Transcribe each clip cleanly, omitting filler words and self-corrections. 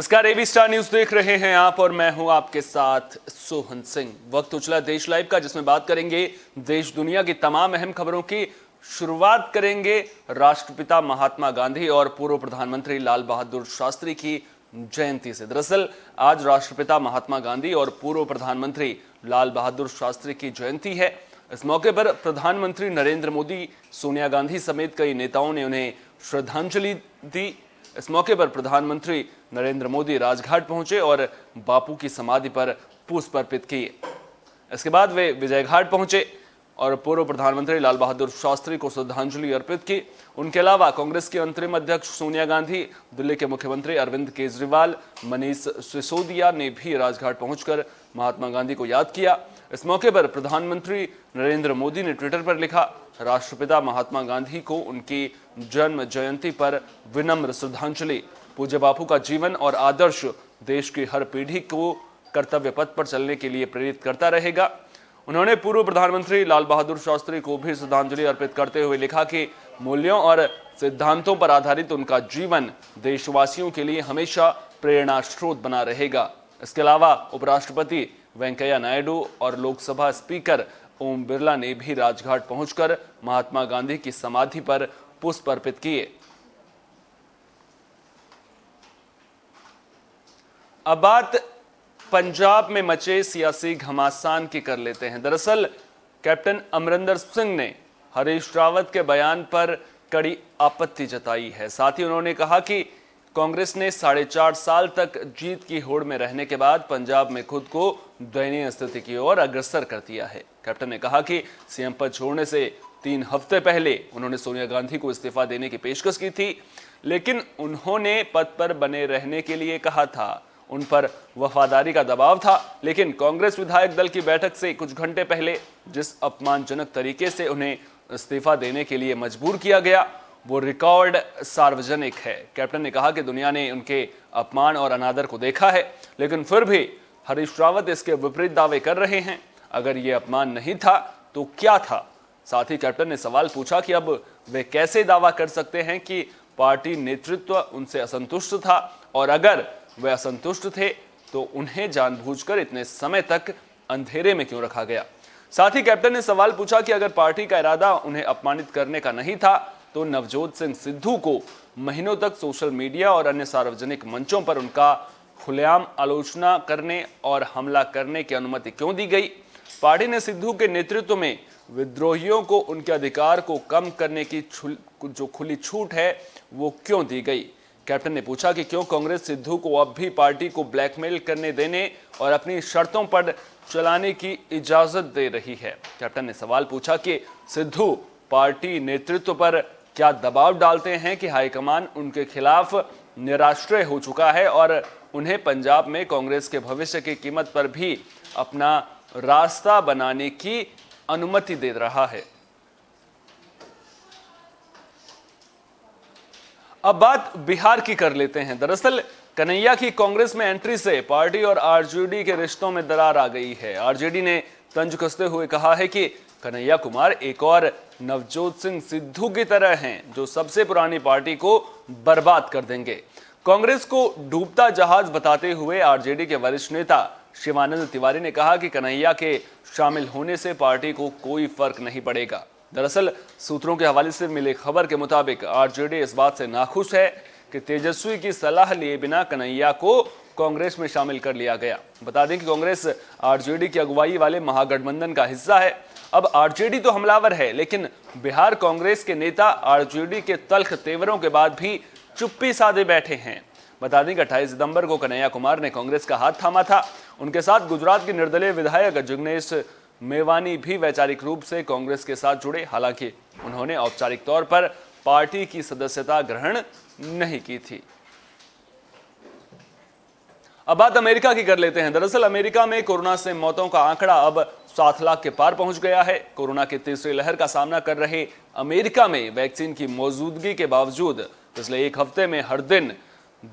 नमस्कार, AB star news देख रहे हैं आप और मैं हूं आपके साथ सोहन सिंह। वक्त उछला देश लाइव का, जिसमें बात करेंगे देश दुनिया की तमाम अहम खबरों की। शुरुआत करेंगे राष्ट्रपिता महात्मा गांधी और पूर्व प्रधानमंत्री लाल बहादुर शास्त्री की जयंती से। दरअसल आज राष्ट्रपिता महात्मा गांधी और पूर्व प्रधानमंत्री लाल बहादुर शास्त्री की जयंती है। इस मौके पर प्रधानमंत्री नरेंद्र मोदी, सोनिया गांधी समेत कई नेताओं ने उन्हें श्रद्धांजलि दी। इस मौके पर प्रधानमंत्री नरेंद्र मोदी राजघाट पहुंचे और बापू की समाधि पर पुष्प अर्पित किए। इसके बाद वे विजय घाट पहुंचे और पूर्व प्रधानमंत्री लाल बहादुर शास्त्री को श्रद्धांजलि अर्पित की। उनके अलावा कांग्रेस की अंतरिम अध्यक्ष सोनिया गांधी, दिल्ली के मुख्यमंत्री अरविंद केजरीवाल, मनीष सिसोदिया ने भी राजघाट पहुंचकर महात्मा गांधी को याद किया। इस मौके पर प्रधानमंत्री नरेंद्र मोदी ने ट्विटर पर लिखा, राष्ट्रपिता महात्मा गांधी को उनकी जन्म जयंती पर विनम्र श्रद्धांजलि। पूज्य बापू का जीवन और आदर्श देश की हर पीढ़ी को कर्तव्य पथ पर चलने के लिए प्रेरित करता रहेगा। उन्होंने पूर्व प्रधानमंत्री लाल बहादुर शास्त्री को भी श्रद्धांजलि अर्पित करते हुए लिखा कि मूल्यों और सिद्धांतों पर आधारित उनका जीवन देशवासियों के लिए हमेशा प्रेरणा स्रोत बना रहेगा। इसके अलावा उपराष्ट्रपति वेंकैया नायडू और लोकसभा स्पीकर ओम बिरला ने भी राजघाट पहुंचकर महात्मा गांधी की समाधि पर पुष्प अर्पित किए। अब बात पंजाब में मचे सियासी घमासान की कर लेते हैं। दरअसल कैप्टन अमरिंदर सिंह ने हरीश रावत के बयान पर कड़ी आपत्ति जताई है। साथ ही उन्होंने कहा कि कांग्रेस ने 4.5 साल तक जीत की होड़ में रहने के बाद पंजाब में खुद को दयनीय स्थिति की ओर अग्रसर कर दिया है। कैप्टन ने कहा कि सीएम पद छोड़ने से 3 हफ्ते पहले उन्होंने सोनिया गांधी को इस्तीफा देने की पेशकश की थी, लेकिन उन्होंने पद पर बने रहने के लिए कहा था। उन पर वफादारी का दबाव था, लेकिन कांग्रेस विधायक दल की बैठक से कुछ घंटे पहले जिस अपमानजनक तरीके से उन्हें इस्तीफा देने के लिए मजबूर किया गया, वो रिकॉर्ड सार्वजनिक है। कैप्टन ने कहा कि दुनिया ने उनके अपमान और अनादर को देखा है, लेकिन फिर भी हरीश रावत इसके विपरीत दावे कर रहे हैं। अगर ये अपमान नहीं था तो क्या था? साथ ही कैप्टन ने सवाल पूछा कि अब वे कैसे दावा कर सकते हैं कि पार्टी नेतृत्व उनसे असंतुष्ट था, और अगर वे असंतुष्ट थे तो उन्हें जानबूझकर इतने समय तक अंधेरे में क्यों रखा गया। साथ ही कैप्टन ने सवाल पूछा कि अगर पार्टी का इरादा उन्हें अपमानित करने का नहीं था तो नवजोत सिंह सिद्धू को महीनों तक सोशल मीडिया और अन्य सार्वजनिक मंचों पर उनका खुलेआम आलोचना करने और हमला करने की अनुमति क्यों दी गई। पार्टी ने सिद्धू के नेतृत्व में विद्रोहियों को उनके अधिकार को कम करने की जो खुली छूट है वो क्यों दी गई। कैप्टन ने पूछा कि क्यों कांग्रेस सिद्धू को अब भी पार्टी को ब्लैकमेल करने देने और अपनी शर्तों पर चलाने की इजाजत दे रही है। कैप्टन ने सवाल पूछा कि सिद्धू पार्टी नेतृत्व पर क्या दबाव डालते हैं कि हाईकमान उनके खिलाफ निराश्रय हो चुका है और उन्हें पंजाब में कांग्रेस के भविष्य की कीमत पर भी अपना रास्ता बनाने की अनुमति दे रहा है। अब बात बिहार की कर लेते हैं। दरअसल कन्हैया की कांग्रेस में एंट्री से पार्टी और आरजेडी के रिश्तों में दरार आ गई है। आरजेडी ने तंज कसते हुए कहा है कि कन्हैया कुमार एक और नवजोत सिंह सिद्धू की तरह हैं, जो सबसे पुरानी पार्टी को बर्बाद कर देंगे। कांग्रेस को डूबता जहाज बताते हुए आरजेडी के वरिष्ठ नेता शिवानंद तिवारी ने कहा कि कन्हैया के शामिल होने से पार्टी को कोई फर्क नहीं पड़ेगा। दरअसल सूत्रों के हवाले से मिली खबर के मुताबिक आरजेडी इस बात से नाखुश है कि तेजस्वी की सलाह लिए बिना कन्हैया को कांग्रेस में शामिल कर लिया गया। बता दें कि कांग्रेस आरजेडी की अगुवाई वाले महागठबंधन का हिस्सा है। अब आरजेडी तो हमलावर है, लेकिन बिहार कांग्रेस के नेता आरजेडी के तल्ख तेवरों के बाद भी चुप्पी साधे बैठे हैं। बता दें कि 28 सितंबर को कन्हैया कुमार ने कांग्रेस का हाथ थामा था। उनके साथ गुजरात के निर्दलीय विधायक जिग्नेश मेवानी भी वैचारिक रूप से कांग्रेस के साथ जुड़े। हालांकि उन्होंने औपचारिक तौर पर पार्टी की सदस्यता ग्रहण नहीं की थी। अब बात अमेरिका की कर लेते हैं। दरअसल अमेरिका में कोरोना से मौतों का आंकड़ा अब 7 लाख के पार पहुंच गया है। कोरोना की तीसरी लहर का सामना कर रहे अमेरिका में वैक्सीन की मौजूदगी के बावजूद पिछले 1 हफ्ते में हर दिन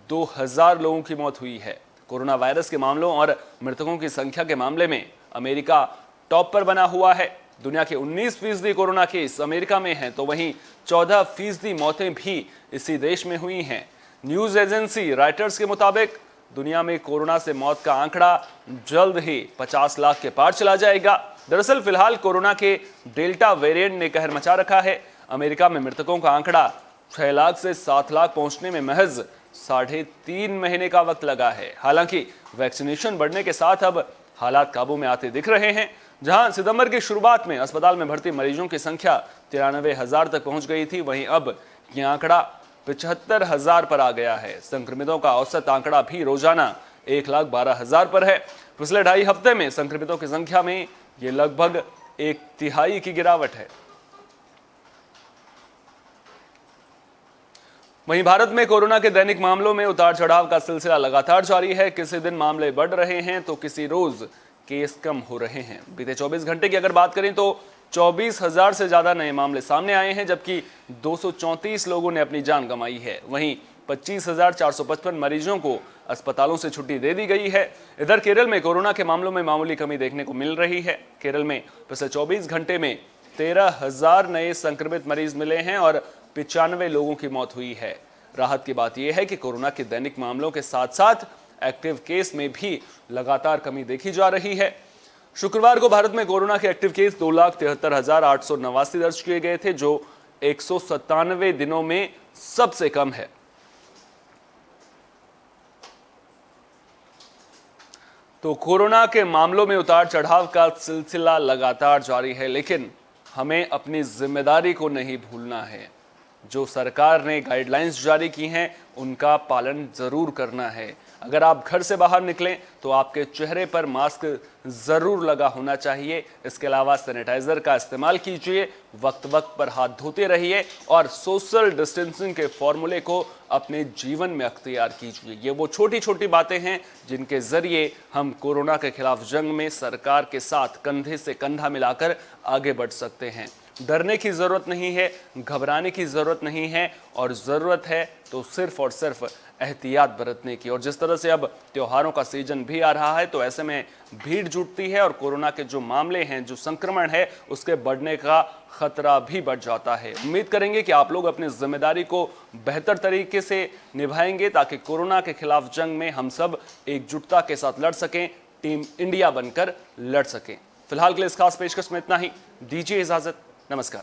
2000 लोगों की मौत हुई है। कोरोना वायरस के मामलों और मृतकों की संख्या के मामले में अमेरिका टॉप पर बना हुआ है। दुनिया के 19% कोरोना केस अमेरिका में हैं, तो वहीं 14% मौतें भी इसी देश में हुई हैं। न्यूज एजेंसी रॉयटर्स के मुताबिक दुनिया में कोरोना से मौत का आंकड़ा जल्द ही 50 लाख के पार चला जाएगा। दरअसल फिलहाल कोरोना के डेल्टा वेरिएंट ने कहर मचा रखा है। अमेरिका में मृतकों का आंकड़ा 6 लाख से 7 लाख पहुंचने में महज 3.5 महीने का वक्त लगा है। हालांकि वैक्सीनेशन बढ़ने के साथ अब हालात काबू में आते दिख रहे हैं। जहां सितंबर की शुरुआत में अस्पताल में भर्ती मरीजों की संख्या 93,000 तक पहुंच गई थी, वहीं अब यह आंकड़ा 75,000 पर आ गया है। संक्रमितों का औसत आंकड़ा भी रोजाना 1,12,000 पर है। पिछले 2.5 हफ्ते में संक्रमितों की संख्या में ये लगभग 1/3 की गिरावट है। वहीं भारत में कोरोना के दैनिक मामलों में उतार चढ़ाव का सिलसिला लगातार जारी है। किसी दिन मामले बढ़ रहे हैं तो किसी रोज केस कम हो रहे हैं। बीते 24 घंटे की अगर बात करें तो 24,000 से ज्यादा नए मामले सामने आए हैं, जबकि 234 लोगों ने अपनी जान गंवाई है। वहीं 25,455 मरीजों को अस्पतालों से छुट्टी दे दी गई है। इधर केरल में कोरोना के मामलों में मामूली कमी देखने को मिल रही है। केरल में पिछले 24 घंटे में 13,000 नए संक्रमित मरीज मिले हैं और 95 लोगों की मौत हुई है। राहत की बात यह है कि कोरोना के दैनिक मामलों के साथ साथ एक्टिव केस में भी लगातार कमी देखी जा रही है। शुक्रवार को भारत में कोरोना के एक्टिव केस 2,73,889 दर्ज किए गए थे, जो 197 दिनों में सबसे कम है। तो कोरोना के मामलों में उतार चढ़ाव का सिलसिला लगातार जारी है, लेकिन हमें अपनी जिम्मेदारी को नहीं भूलना है। जो सरकार ने गाइडलाइंस जारी की हैं उनका पालन जरूर करना है। अगर आप घर से बाहर निकलें तो आपके चेहरे पर मास्क जरूर लगा होना चाहिए। इसके अलावा सैनिटाइजर का इस्तेमाल कीजिए, वक्त वक्त पर हाथ धोते रहिए और सोशल डिस्टेंसिंग के फॉर्मूले को अपने जीवन में अख्तियार कीजिए। ये वो छोटी छोटी बातें हैं जिनके जरिए हम कोरोना के खिलाफ जंग में सरकार के साथ कंधे से कंधा मिलाकर आगे बढ़ सकते हैं। डरने की जरूरत नहीं है, घबराने की जरूरत नहीं है, और जरूरत है तो सिर्फ और सिर्फ एहतियात बरतने की। और जिस तरह से अब त्योहारों का सीजन भी आ रहा है तो ऐसे में भीड़ जुटती है और कोरोना के जो मामले हैं, जो संक्रमण है, उसके बढ़ने का खतरा भी बढ़ जाता है। उम्मीद करेंगे कि आप लोग अपनी जिम्मेदारी को बेहतर तरीके से निभाएंगे ताकि कोरोना के खिलाफ जंग में हम सब एकजुटता के साथ लड़ सकें, टीम इंडिया बनकर लड़ सकें। फिलहाल के लिए इस खास पेशकश में इतना ही। दीजिए इजाजत। नमस्कार।